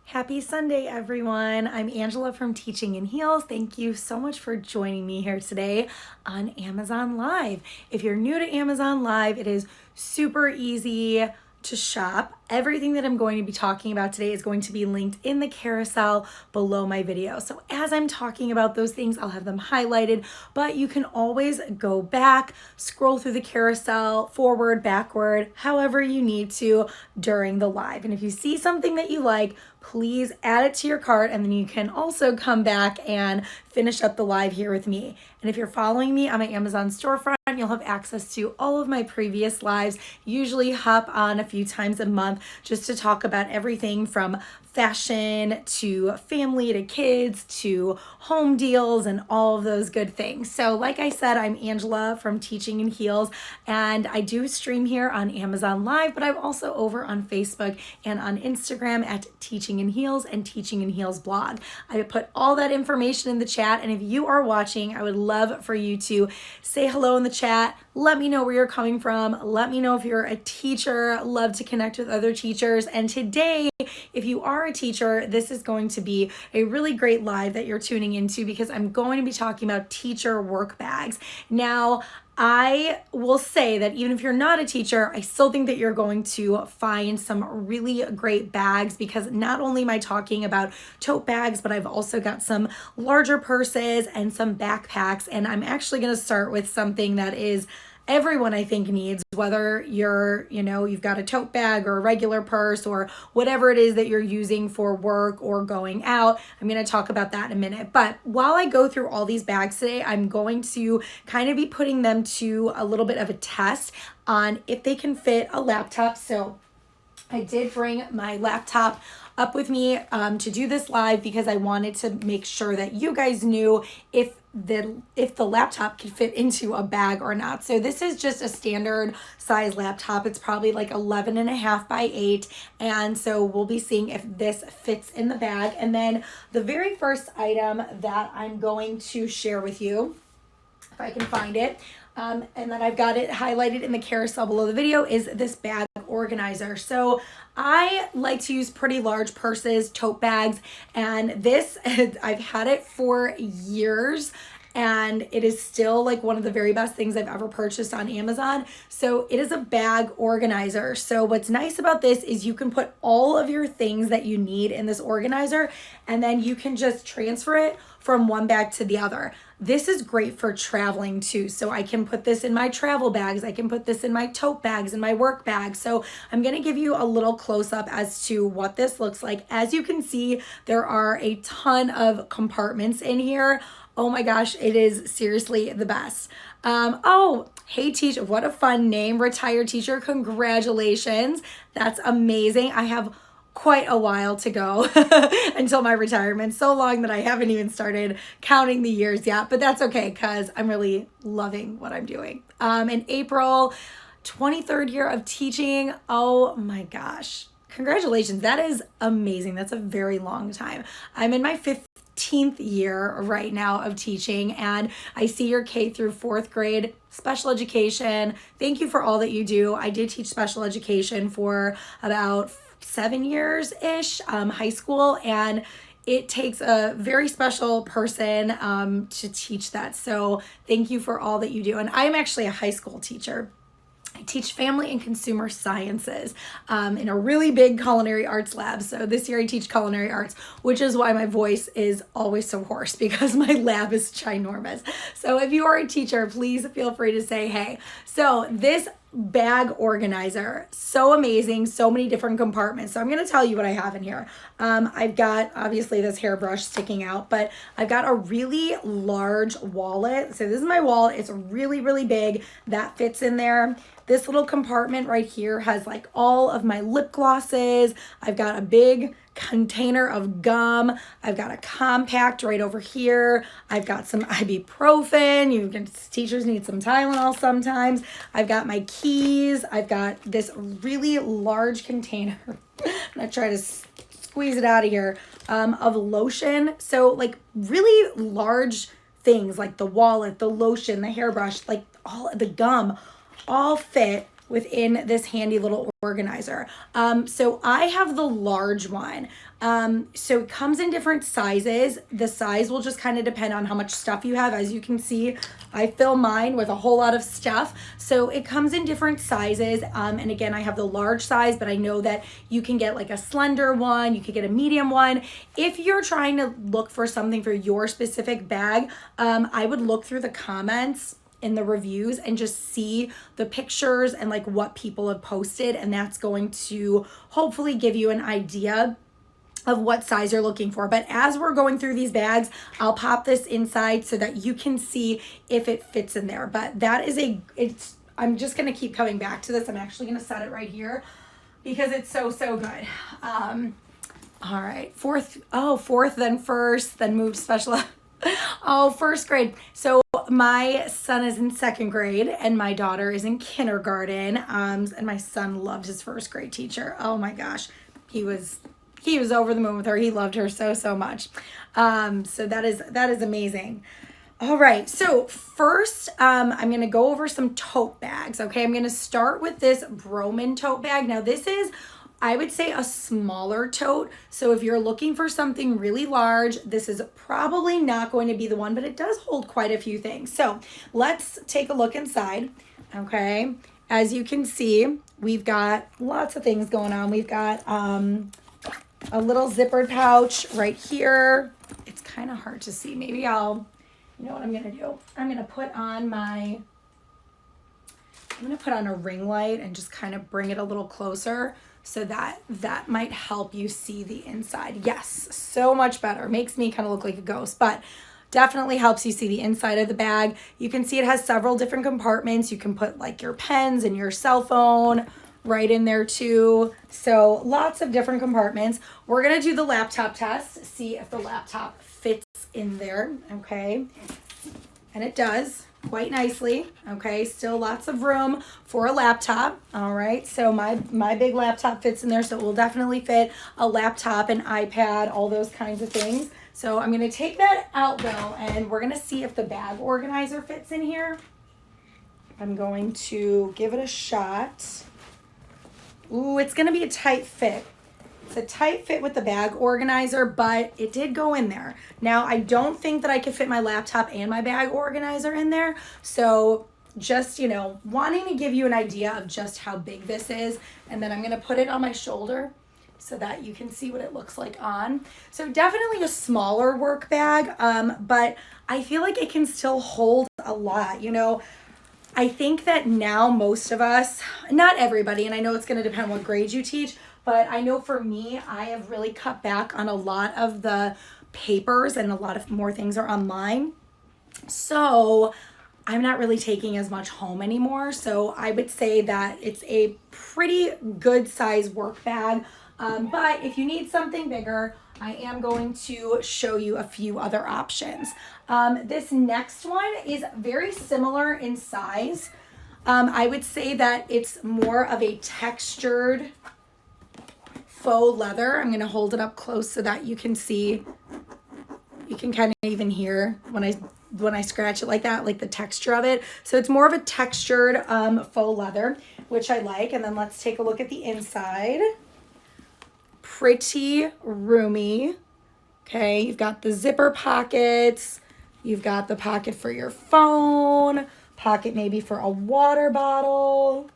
Happy Sunday, everyone. I'm Angela from Teaching in Heels. Thank you so much for joining me here today on Amazon Live. If you're new to Amazon Live, it is super easy to shop. Everything that I'm going to be talking about today is going to be linked in the carousel below my video. So as I'm talking about those things, I'll have them highlighted, but you can always go back, scroll through the carousel, forward, backward, however you need to during the live. And if you see something that you like, please add it to your cart, and then you can also come back and finish up the live here with me. And if you're following me on my Amazon storefront, you'll have access to all of my previous lives. Usually hop on a few times a month just to talk about everything from fashion to family to kids to home deals and all of those good things. So like I said, I'm Angela from Teaching in Heels, and I do stream here on Amazon Live, but I'm also over on Facebook and on Instagram at Teaching in Heels and Teaching in Heels blog. I put all that information in the chat, and if you are watching, I would love for you to say hello in the chat. Let me know where you're coming from. Let me know if you're a teacher. Love to connect with other teachers. And today, if you are a teacher, this is going to be a really great live that you're tuning into because I'm going to be talking about teacher work bags. Now, I will say that even if you're not a teacher, I still think that you're going to find some really great bags because not only am I talking about tote bags, but I've also got some larger purses and some backpacks. And I'm actually going to start with something that is everyone I think needs, whether you've got a tote bag or a regular purse or whatever it is that you're using for work or going out. I'm going to talk about that in a minute. But while I go through all these bags today, I'm going to kind of be putting them to a little bit of a test on if they can fit a laptop. So I did bring my laptop up with me to do this live because I wanted to make sure that you guys knew if the laptop could fit into a bag or not. So this is just a standard size laptop. It's probably like 11.5 by 8. And so we'll be seeing if this fits in the bag. And then the very first item that I'm going to share with you, if I can find it, and then I've got it highlighted in the carousel below the video, is this bag organizer. So I like to use pretty large purses, tote bags, and this, I've had it for years, and it is still like one of the very best things I've ever purchased on Amazon. So it is a bag organizer. So what's nice about this is you can put all of your things that you need in this organizer, and then you can just transfer it from one bag to the other. This is great for traveling too. So I can put this in my travel bags. I can put this in my tote bags and my work bags. So I'm going to give you a little close up as to what this looks like. As you can see, there are a ton of compartments in here. Oh my gosh, it is seriously the best. Oh, hey teacher, what a fun name, retired teacher. Congratulations. That's amazing. I have quite a while to go until my retirement. So long that I haven't even started counting the years yet, but that's okay because I'm really loving what I'm doing. In April, 23rd year of teaching. Oh my gosh. Congratulations. That is amazing. That's a very long time. I'm in my 15th year right now of teaching, and I see your K through 4th grade special education. Thank you for all that you do. I did teach special education for about 7 years-ish, high school, and it takes a very special person to teach that. So thank you for all that you do. And I'm actually a high school teacher. I teach family and consumer sciences in a really big culinary arts lab. So this year I teach culinary arts, which is why my voice is always so hoarse because my lab is ginormous. So if you are a teacher, please feel free to say hey. So this bag organizer, so amazing, so many different compartments. So I'm going to tell you what I have in here. I've got obviously this hairbrush sticking out, but I've got a really large wallet. So this is my wallet. It's really, really big. That fits in there. This little compartment right here has like all of my lip glosses. I've got a big container of gum. I've got a compact right over here. I've got some ibuprofen. Teachers need some Tylenol sometimes. I've got my keys. I've got this really large container. I'm gonna try to squeeze it out of here, of lotion. So like really large things like the wallet, the lotion, the hairbrush, like all the gum, all fit within this handy little organizer. So I have the large one. So it comes in different sizes. The size will just kind of depend on how much stuff you have. As you can see, I fill mine with a whole lot of stuff. So it comes in different sizes. And again, I have the large size, but I know that you can get like a slender one, you could get a medium one. If you're trying to look for something for your specific bag, I would look through the comments in the reviews and just see the pictures and like what people have posted, and that's going to hopefully give you an idea of what size you're looking for. But as we're going through these bags, I'll pop this inside so that you can see if it fits in there. But that is I'm just gonna keep coming back to this. I'm actually gonna set it right here because it's so good. All right, fourth, then first, then moved special. Oh, first grade. So my son is in second grade and my daughter is in kindergarten. And my son loved his first grade teacher. Oh my gosh. He was over the moon with her. He loved her so much. So that is amazing. All right. So first, I'm going to go over some tote bags. Okay. I'm going to start with this Broman tote bag. Now this is, I would say, a smaller tote. So if you're looking for something really large, this is probably not going to be the one, but it does hold quite a few things. So let's take a look inside. Okay. As you can see, we've got lots of things going on. We've got a little zippered pouch right here. It's kind of hard to see. Maybe you know what I'm going to do? I'm going to put on a ring light and just kind of bring it a little closer, so that might help you see the inside. Yes, so much better. Makes me kind of look like a ghost, but definitely helps you see the inside of the bag. You can see it has several different compartments. You can put like your pens and your cell phone right in there too. So lots of different compartments. We're gonna do the laptop test, see if the laptop fits in there, okay? And it does quite nicely, okay? Still lots of room for a laptop, all right? So my big laptop fits in there, so it will definitely fit a laptop, an iPad, all those kinds of things. So I'm gonna take that out though, and we're gonna see if the bag organizer fits in here. I'm going to give it a shot. Ooh, it's gonna be a tight fit. It's a tight fit with the bag organizer, but it did go in there. Now, I don't think that I could fit my laptop and my bag organizer in there. So just, wanting to give you an idea of just how big this is. And then I'm gonna put it on my shoulder so that you can see what it looks like on. So definitely a smaller work bag, but I feel like it can still hold a lot, I think that now most of us, not everybody, and I know it's going to depend on what grade you teach, but I know for me, I have really cut back on a lot of the papers and a lot of more things are online. So I'm not really taking as much home anymore. So I would say that it's a pretty good size work bag. But if you need something bigger, I am going to show you a few other options. This next one is very similar in size. I would say that it's more of a textured faux leather. I'm going to hold it up close so that you can see, you can kind of even hear when I scratch it like that, like the texture of it. So it's more of a textured faux leather, which I like. And then let's take a look at the inside. Pretty roomy. Okay, you've got the zipper pockets, you've got the pocket for your phone, pocket maybe for a water bottle,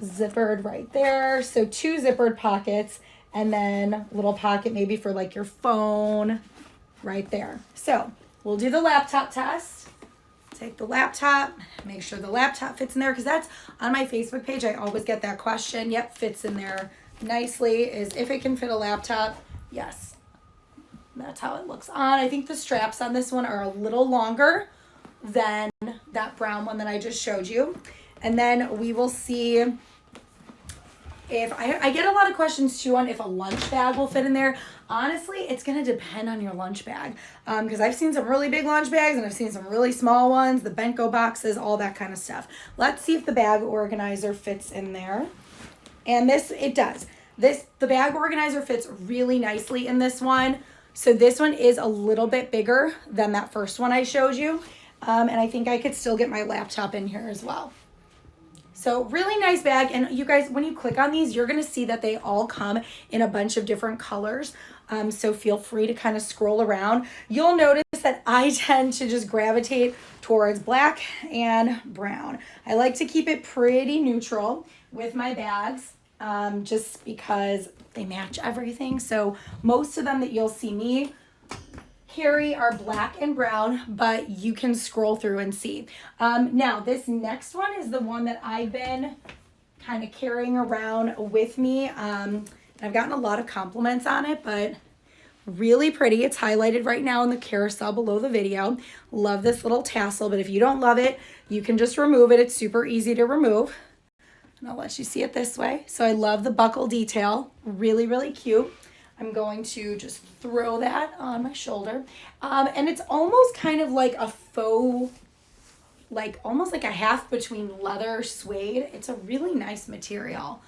zippered right there. So 2 zippered pockets, and then a little pocket maybe for like your phone right there. So we'll do the laptop test. Take the laptop, make sure the laptop fits in there, because that's on my Facebook page. I always get that question. Yep, fits in there nicely. Is if it can fit a laptop. Yes, that's how it looks on. I think the straps on this one are a little longer than that brown one that I just showed you. And then we will see if I get a lot of questions too on if a lunch bag will fit in there. Honestly, it's going to depend on your lunch bag, because I've seen some really big lunch bags and I've seen some really small ones, the bento boxes, all that kind of stuff. Let's see if the bag organizer fits in there. And this, it does. The bag organizer fits really nicely in this one. So this one is a little bit bigger than that first one I showed you. And I think I could still get my laptop in here as well. So really nice bag. And you guys, when you click on these, you're going to see that they all come in a bunch of different colors. So feel free to kind of scroll around. You'll notice that I tend to just gravitate towards black and brown. I like to keep it pretty neutral with my bags, just because they match everything. So most of them that you'll see me carry are black and brown, but you can scroll through and see. Now this next one is the one that I've been kind of carrying around with me. I've gotten a lot of compliments on it, but really pretty. It's highlighted right now in the carousel below the video. Love this little tassel, but if you don't love it, you can just remove it. It's super easy to remove. And I'll let you see it this way. So I love the buckle detail. Really, really cute. I'm going to just throw that on my shoulder. And it's almost kind of like a faux, like almost like a half between leather suede. It's a really nice material.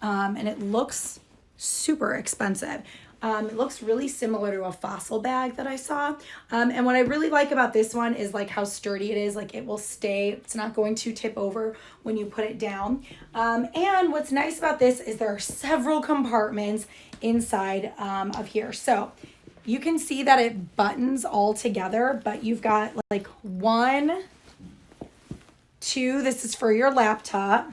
And it looks super expensive. It looks really similar to a Fossil bag that I saw. And what I really like about this one is like how sturdy it is. Like it will stay, it's not going to tip over when you put it down. And what's nice about this is there are several compartments inside of here. So you can see that it buttons all together, but you've got like 1, 2, this is for your laptop,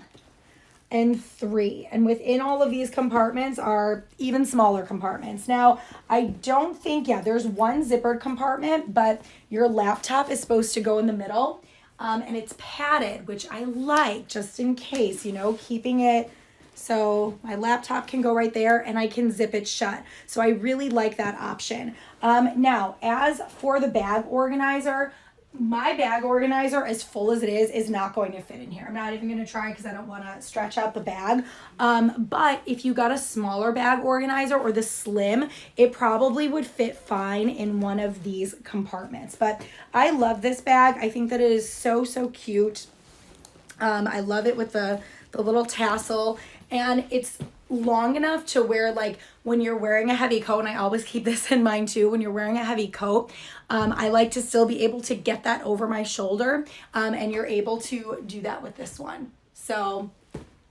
and 3. And within all of these compartments are even smaller compartments. Now, I don't think, yeah, there's 1 zippered compartment, but your laptop is supposed to go in the middle. And it's padded, which I like just in case, you know, keeping it so my laptop can go right there and I can zip it shut. So I really like that option. Now, as for the bag organizer, my bag organizer, as full as it is not going to fit in here. I'm not even going to try because I don't want to stretch out the bag. But if you got a smaller bag organizer or the slim, it probably would fit fine in one of these compartments. But I love this bag. I think that it is so, so cute. I love it with the little tassel, and it's long enough to wear, like when you're wearing a heavy coat, and I always keep this in mind too, when you're wearing a heavy coat, I like to still be able to get that over my shoulder, and you're able to do that with this one. So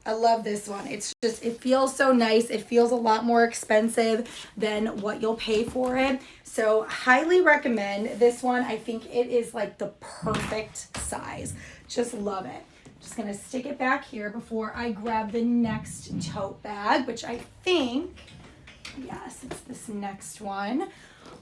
I love this one. It's just, it feels so nice. It feels a lot more expensive than what you'll pay for it. So highly recommend this one. I think it is like the perfect size. Just love it. Just gonna stick it back here before I grab the next tote bag, which I think, yes, it's this next one.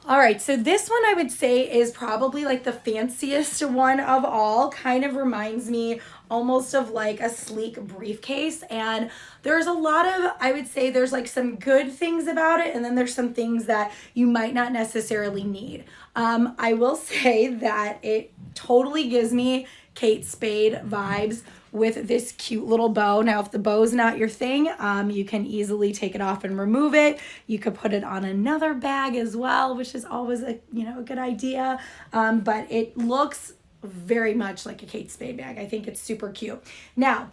All right, so this one I would say is probably like the fanciest one of all. Kind of reminds me almost of like a sleek briefcase. And there's a lot of, I would say there's like some good things about it, and then there's some things that you might not necessarily need. I will say that it totally gives me Kate Spade vibes with this cute little bow. Now, if the bow's not your thing, you can easily take it off and remove it. You could put it on another bag as well, which is always a good idea. But it looks very much like a Kate Spade bag. I think it's super cute. Now,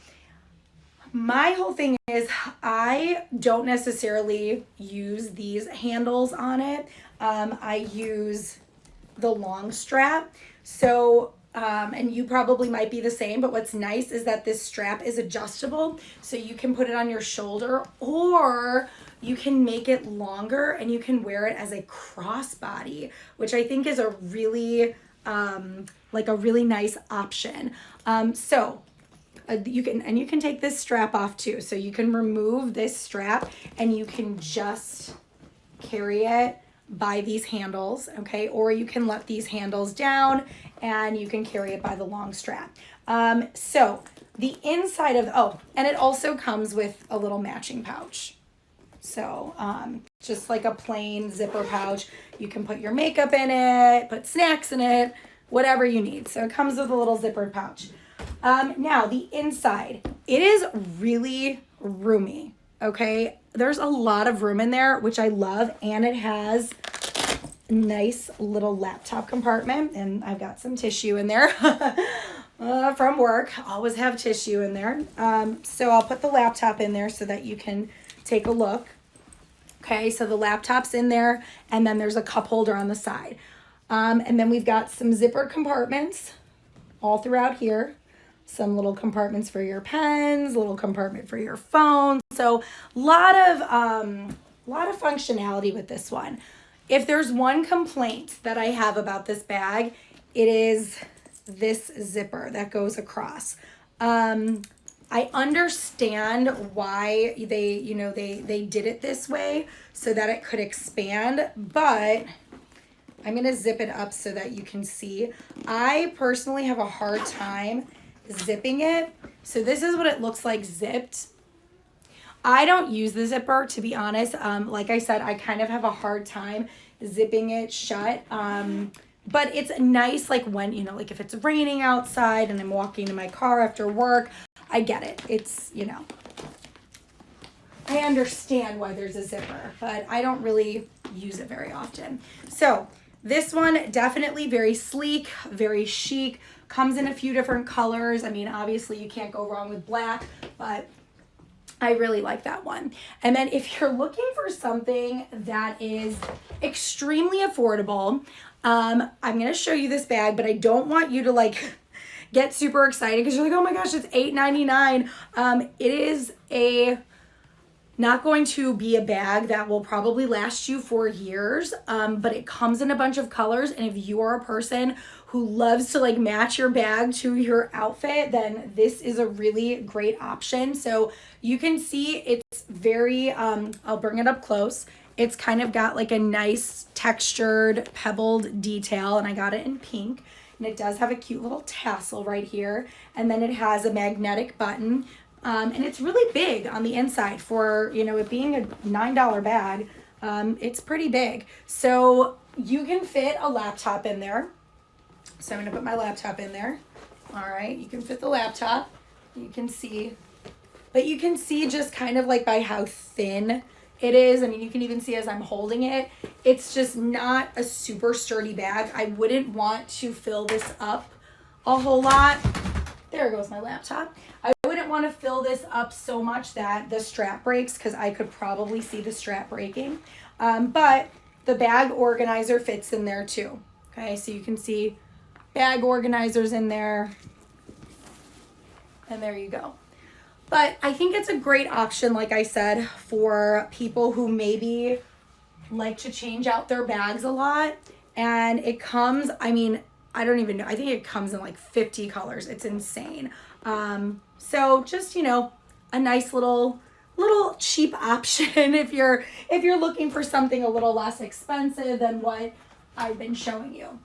my whole thing is I don't necessarily use these handles on it. I use the long strap. So and you probably might be the same, but what's nice is that this strap is adjustable, so you can put it on your shoulder, or you can make it longer and you can wear it as a crossbody, which I think is a really like a really nice option. You can take this strap off too, so you can remove this strap and you can just carry it by these handles, okay? Or you can let these handles down and you can carry it by the long strap. So the inside of, and it also comes with a little matching pouch. So just like a plain zipper pouch. You can put your makeup in it, put snacks in it, whatever you need. So it comes with a little zippered pouch. Now the inside, it is really roomy, okay? There's a lot of room in there, which I love, and it has a nice little laptop compartment, and I've got some tissue in there from work. Always have tissue in there. So I'll put the laptop in there so that you can take a look. Okay, so the laptop's in there, and then there's a cup holder on the side. And then we've got some zipper compartments all throughout here. some little compartments for your pens, little compartment for your phone. So lot of functionality with this one. If there's one complaint that I have about this bag, it is this zipper that goes across. I understand why they did it this way so that it could expand, but I'm going to zip it up so that you can see. I personally have a hard time zipping it. So this is what it looks like zipped. I don't use the zipper, to be honest. Like I said, I kind of have a hard time zipping it shut. But it's nice, like when, like if it's raining outside and I'm walking to my car after work, I get it. It's, I understand why there's a zipper, but I don't really use it very often. So this one, definitely very sleek, very chic, comes in a few different colors. I mean, obviously you can't go wrong with black, but I really like that one. And then if you're looking for something that is extremely affordable, I'm going to show you this bag, but I don't want you to like get super excited because you're like, oh my gosh, it's $8.99. It is not going to be a bag that will probably last you for years, but it comes in a bunch of colors. And if you are a person who loves to like match your bag to your outfit, then this is a really great option. So you can see it's very, I'll bring it up close. It's kind of got like a nice textured pebbled detail, and I got it in pink. And it does have a cute little tassel right here. And then it has a magnetic button. And it's really big on the inside for, it being a $9 bag. It's pretty big. So you can fit a laptop in there. So I'm going to put my laptop in there. All right. You can fit the laptop. You can see, but you can see just kind of like by how thin it is. I mean, you can even see as I'm holding it, it's just not a super sturdy bag. I wouldn't want to fill this up a whole lot. There goes my laptop. I wouldn't want to fill this up so much that the strap breaks, because I could probably see the strap breaking. But the bag organizer fits in there too. Okay, so you can see bag organizers in there. And there you go. But I think it's a great option, like I said, for people who maybe like to change out their bags a lot. And it comes, I mean, I don't even know. I think it comes in like 50 colors. It's insane. So just, a nice little cheap option if you're looking for something a little less expensive than what I've been showing you.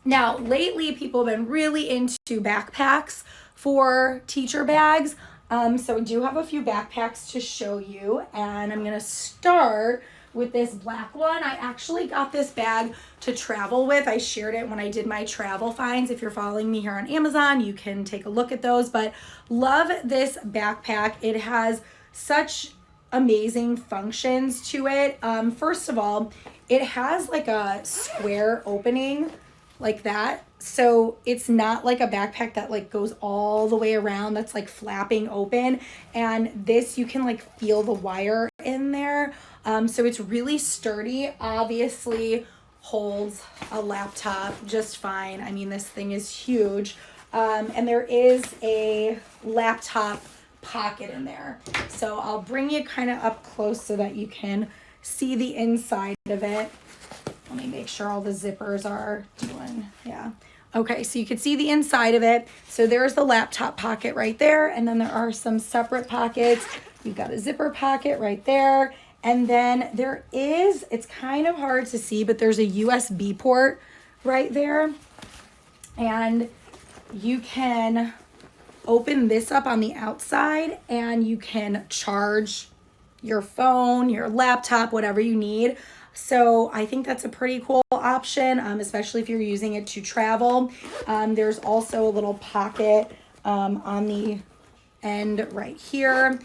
Now, lately people have been really into backpacks for teacher bags. So we do have a few backpacks to show you, and I'm going to start with this black one. I actually got this bag to travel with. I shared it when I did my travel finds. If you're following me here on Amazon, you can take a look at those, but love this backpack. It has such amazing functions to it. First of all, it has like a square opening like that. So it's not like a backpack that like goes all the way around, that's like flapping open. And this, you can like feel the wire in there. So it's really sturdy, obviously holds a laptop just fine. I mean, this thing is huge. And there is a laptop pocket in there. So I'll bring you kind of up close so that you can see the inside of it. Let me make sure all the zippers are doing, yeah. Okay, so you can see the inside of it. So there's the laptop pocket right there. And then there are some separate pockets. You've got a zipper pocket right there. And then there is, it's kind of hard to see, but there's a USB port right there. And you can open this up on the outside and you can charge your phone, your laptop, whatever you need. So I think that's a pretty cool option, especially if you're using it to travel. There's also a little pocket on the end right here.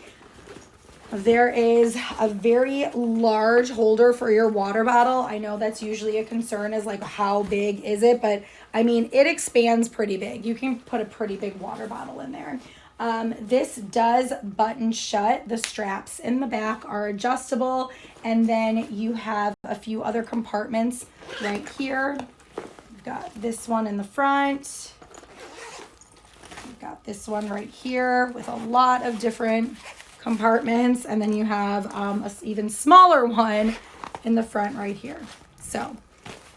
There is a very large holder for your water bottle. I know that's usually a concern, is like how big is it? But I mean, it expands pretty big. You can put a pretty big water bottle in there. This does button shut. The straps in the back are adjustable. And then you have a few other compartments right here. You've got this one in the front. You've got this one right here with a lot of different compartments, and then you have a even smaller one in the front right here. So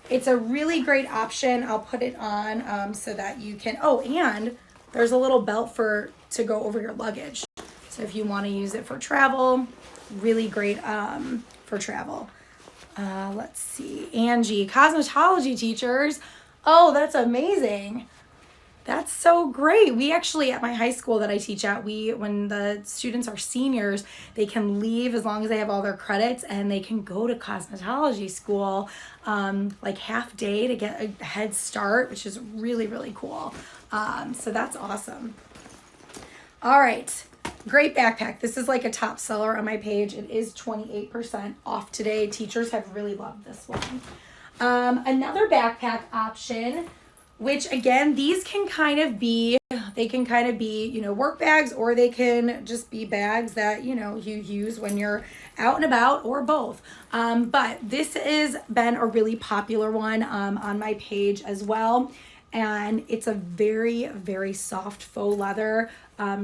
it's a really great option. I'll put it on so that you can, oh, and there's a little belt to go over your luggage. So if you want to use it for travel, really great for travel. Let's see, Angie, cosmetology teachers. Oh, that's amazing. That's so great. We actually, at my high school that I teach at, when the students are seniors, they can leave as long as they have all their credits, and they can go to cosmetology school like half day to get a head start, which is really, really cool. So that's awesome. All right. Great backpack. This is like a top seller on my page. It is 28% off today. Teachers have really loved this one. Another backpack option, which again, these can kind of be, you know, work bags, or they can just be bags that, you know, you use when you're out and about, or both. But this has been a really popular one on my page as well. And it's a very, very soft faux leather.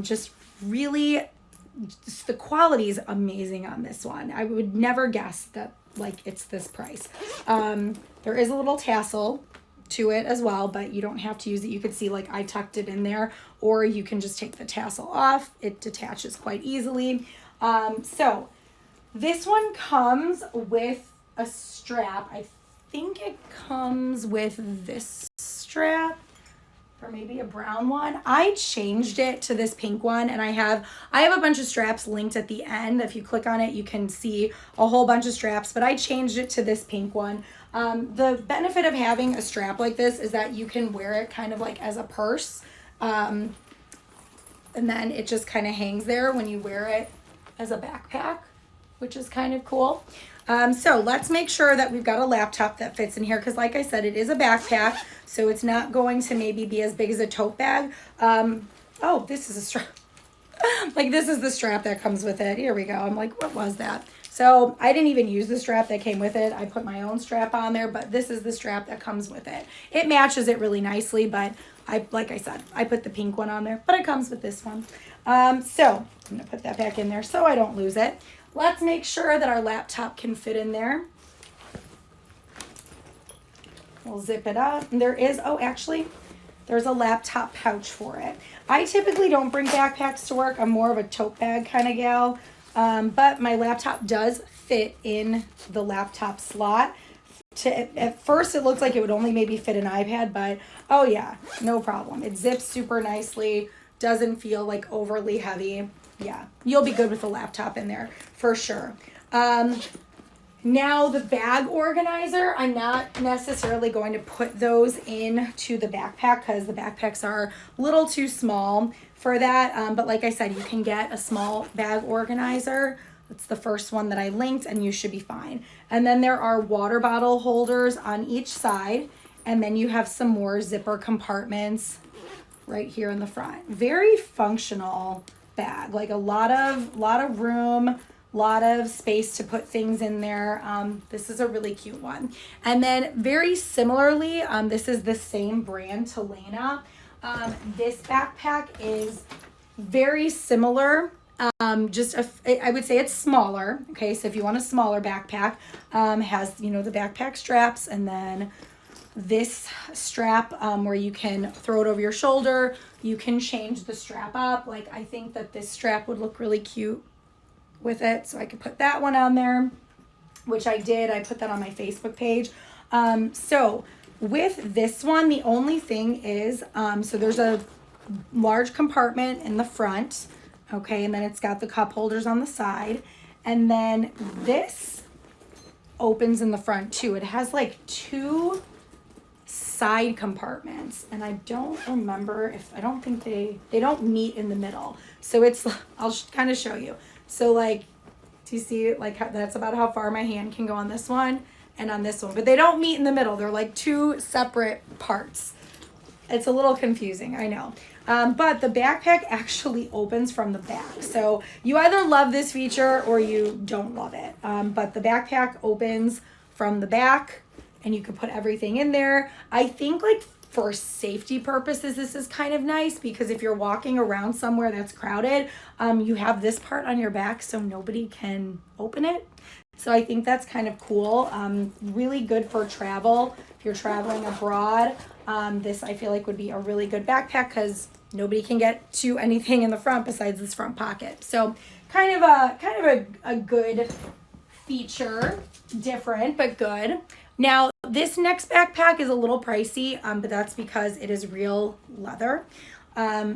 Just the quality is amazing on this one. I would never guess that like it's this price. There is a little tassel to it as well, but you don't have to use it. You could see like I tucked it in there, or you can just take the tassel off. It detaches quite easily. So this one comes with a strap. I think it comes with this strap, or maybe a brown one. I changed it to this pink one, and I have a bunch of straps linked at the end. If you click on it, you can see a whole bunch of straps, but I changed it to this pink one. The benefit of having a strap like this is that you can wear it kind of like as a purse, and then it just kind of hangs there when you wear it as a backpack, which is kind of cool. So let's make sure that we've got a laptop that fits in here, because like I said, it is a backpack, so it's not going to maybe be as big as a tote bag. Oh, this is a strap. Like, this is the strap that comes with it. Here we go. I'm like, what was that? So I didn't even use the strap that came with it. I put my own strap on there, but this is the strap that comes with it. It matches it really nicely, but like I said, I put the pink one on there, but it comes with this one. So I'm gonna put that back in there so I don't lose it. Let's make sure that our laptop can fit in there. We'll zip it up. And there is, oh, actually, there's a laptop pouch for it. I typically don't bring backpacks to work. I'm more of a tote bag kind of gal. But my laptop does fit in the laptop slot. At first, it looked like it would only maybe fit an iPad, but oh yeah, no problem. It zips super nicely, doesn't feel like overly heavy. Yeah, you'll be good with the laptop in there for sure. Now the bag organizer, I'm not necessarily going to put those into the backpack because the backpacks are a little too small for that. But like I said, you can get a small bag organizer. That's the first one that I linked, and you should be fine. And then there are water bottle holders on each side. And then you have some more zipper compartments right here in the front. Very functional bag, like a lot of room, lot of space to put things in there. This is a really cute one. And then very similarly, this is the same brand, Talena. This backpack is very similar. I would say it's smaller. Okay, so if you want a smaller backpack, has, you know, the backpack straps, and then this strap where you can throw it over your shoulder. You can change the strap up. Like, I think that this strap would look really cute with it, so I could put that one on there, which I did. I put that on my Facebook page. So with this one, the only thing is, so there's a large compartment in the front, okay, and then it's got the cup holders on the side, and then this opens in the front too. It has like two side compartments, and I don't remember if, I don't think they don't meet in the middle. So it's, I'll kind of show you. So like, do you see like that's about how far my hand can go on this one and on this one, but they don't meet in the middle. They're like two separate parts. It's a little confusing, I know. But the backpack actually opens from the back. So you either love this feature or you don't love it. But the backpack opens from the back, and you can put everything in there. I think like for safety purposes, this is kind of nice because if you're walking around somewhere that's crowded, you have this part on your back so nobody can open it. So I think that's kind of cool. Really good for travel. If you're traveling abroad, this I feel like would be a really good backpack because nobody can get to anything in the front besides this front pocket. So kind of a good feature, different but good. Now this next backpack is a little pricey, but that's because it is real leather.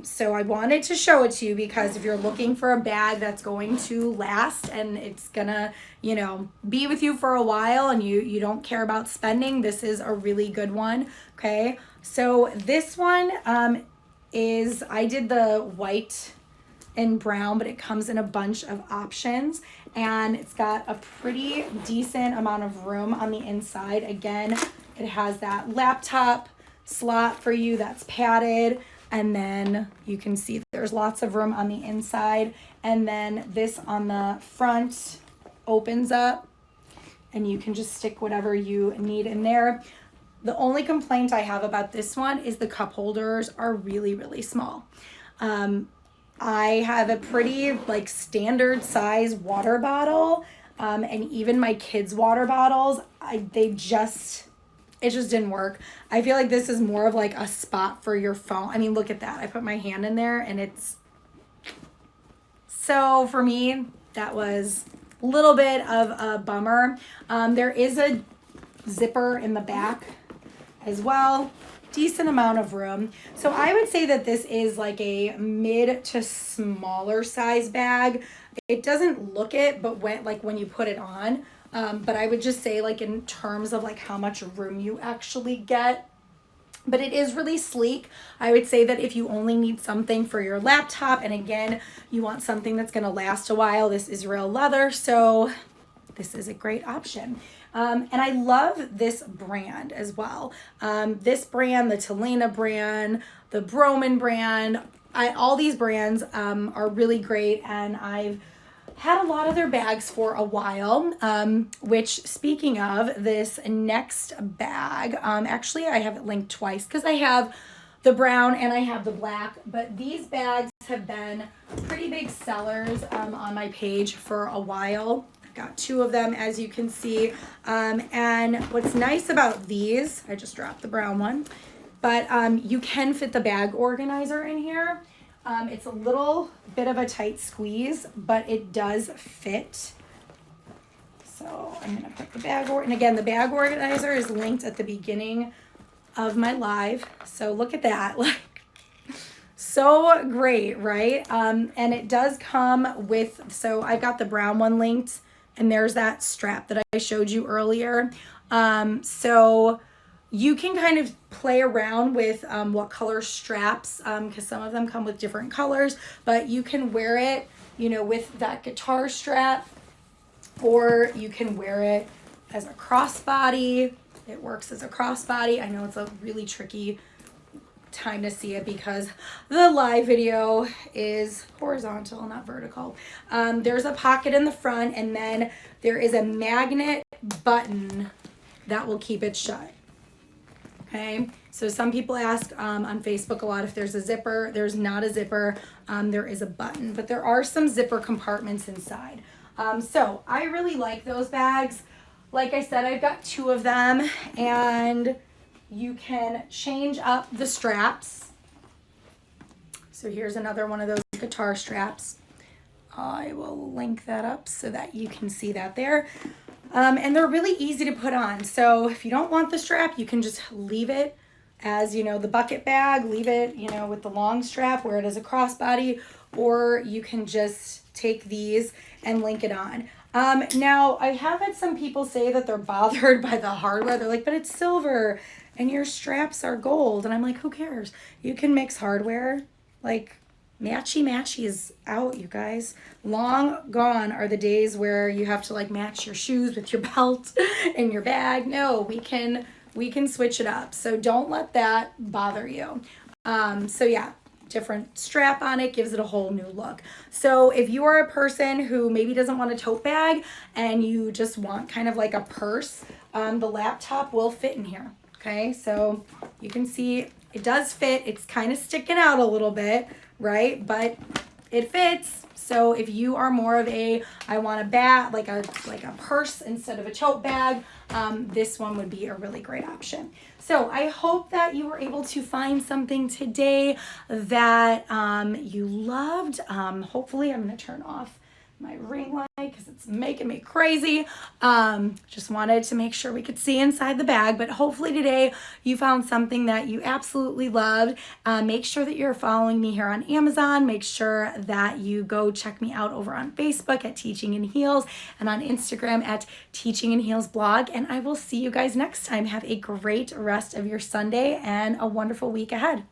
So I wanted to show it to you because if you're looking for a bag that's going to last and it's gonna, you know, be with you for a while and you don't care about spending, this is a really good one. Okay, so this one is, I did the white and brown, but it comes in a bunch of options and it's got a pretty decent amount of room on the inside. Again, it has that laptop slot for you that's padded, and then you can see there's lots of room on the inside, and then this on the front opens up and you can just stick whatever you need in there. The only complaint I have about this one is the cup holders are really, really small. I have a pretty like standard size water bottle, and even my kids' water bottles, it just didn't work. I feel like this is more of like a spot for your phone. I mean, look at that. I put my hand in there and it's, so for me, that was a little bit of a bummer. There is a zipper in the back as well. Decent amount of room. So I would say that this is like a mid to smaller size bag. It doesn't look it, but when you put it on, but I would just say like in terms of like how much room you actually get, but it is really sleek. I would say that if you only need something for your laptop, and again, you want something that's gonna last a while, this is real leather, so this is a great option. And I love this brand as well. This brand, the Talena brand, the Broman brand, all these brands are really great, and I've had a lot of their bags for a while, which speaking of this next bag, actually I have it linked twice because I have the brown and I have the black, but these bags have been pretty big sellers on my page for a while. Got two of them, as you can see. And what's nice about these, I just dropped the brown one, but you can fit the bag organizer in here. It's a little bit of a tight squeeze, but it does fit. So I'm gonna put the bag, and again, the bag organizer is linked at the beginning of my live. So look at that, like, so great, right? And it does come with, so I got the brown one linked, and there's that strap that I showed you earlier. So you can kind of play around with what color straps, because some of them come with different colors, but you can wear it, you know, with that guitar strap, or you can wear it as a crossbody. It works as a crossbody. I know it's a really tricky time to see it because the live video is horizontal, not vertical. There's a pocket in the front, and then there is a magnet button that will keep it shut. Okay, so some people ask on Facebook a lot if there's a zipper. There's not a zipper. There is a button, but there are some zipper compartments inside. So I really like those bags. Like I said, I've got two of them, and you can change up the straps. So here's another one of those guitar straps. I will link that up so that you can see that there. And they're really easy to put on. So if you don't want the strap, you can just leave it as, you know, the bucket bag, leave it, you know, with the long strap, wear it as a crossbody, or you can just take these and link it on. Now, I have had some people say that they're bothered by the hardware. They're like, but it's silver and your straps are gold. And I'm like, who cares? You can mix hardware. Like, matchy is out, you guys. Long gone are the days where you have to like match your shoes with your belt and your bag. No, we can switch it up. So don't let that bother you. So yeah, different strap on it gives it a whole new look. So if you are a person who maybe doesn't want a tote bag and you just want kind of like a purse, the laptop will fit in here. Okay, so you can see it does fit. It's kind of sticking out a little bit, right? But it fits. So if you are more of a, I want a bag, like a purse instead of a tote bag, this one would be a really great option. So I hope that you were able to find something today that you loved. Hopefully, I'm going to turn off my ring light because it's making me crazy. Just wanted to make sure we could see inside the bag, but hopefully today you found something that you absolutely loved. Make sure that you're following me here on Amazon. Make sure that you go check me out over on Facebook at Teaching in Heels and on Instagram at Teaching in Heels blog. And I will see you guys next time. Have a great rest of your Sunday and a wonderful week ahead.